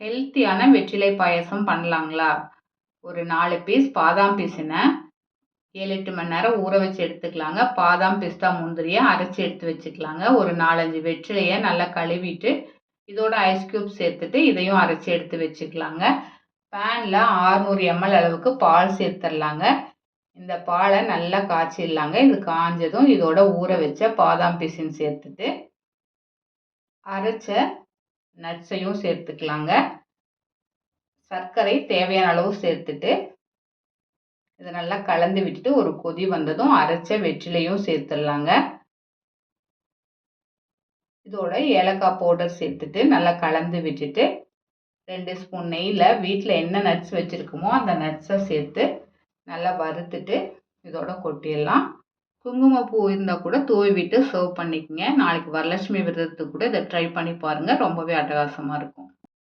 ஹெல்த்தியான வெற்றிலை பாயசம் பண்ணலாங்களா? ஒரு 4 பீஸ் பாதாம் பீஸின 7, 8 மணி நேரம் ஊற வச்சு எடுத்துக்கலாங்க. பாதாம், பிஸ்தா, முந்திரியை அரைச்சி எடுத்து வச்சுக்கலாங்க. ஒரு 4, 5 வெற்றிலையை நல்லா கழுவிட்டு இதோட ஐஸ் கியூப் சேர்த்துட்டு இதையும் அரைச்சி எடுத்து வச்சுக்கலாங்க. பேனில் 600 ml அளவுக்கு பால் சேர்த்துடலாங்க. இந்த பாலை நல்லா காய்ச்சிடலாங்க. இது காஞ்சதும் இதோட ஊற வச்ச பாதாம் பீஸையும் சேர்த்துட்டு அரைச்ச நட்ஸையும் சேர்த்துக்கலாங்க. சர்க்கரை தேவையான அளவு சேர்த்துட்டு இதை நல்லா கலந்து விட்டுட்டு ஒரு கொதி வந்ததும் அரைச்ச வெற்றிலையும் சேர்த்துடலாங்க. இதோட ஏலக்காய் பவுடர் சேர்த்துட்டு நல்லா கலந்து விட்டுட்டு 2 ஸ்பூன் நெய்யில் வீட்டில் என்ன நட்ஸ் வச்சுருக்கோமோ அந்த நட்ஸை சேர்த்து நல்லா வறுத்துட்டு இதோட கொட்டிடலாம். குங்குமப்பூ இருந்தால் கூட தூவி விட்டு சர்வ் பண்ணிக்கங்க. நாளைக்கு வரலட்சுமி விரதத்துக்கு கூட இதை ட்ரை பண்ணி பாருங்கள். ரொம்பவே அட்டகாசமாக இருக்கும்.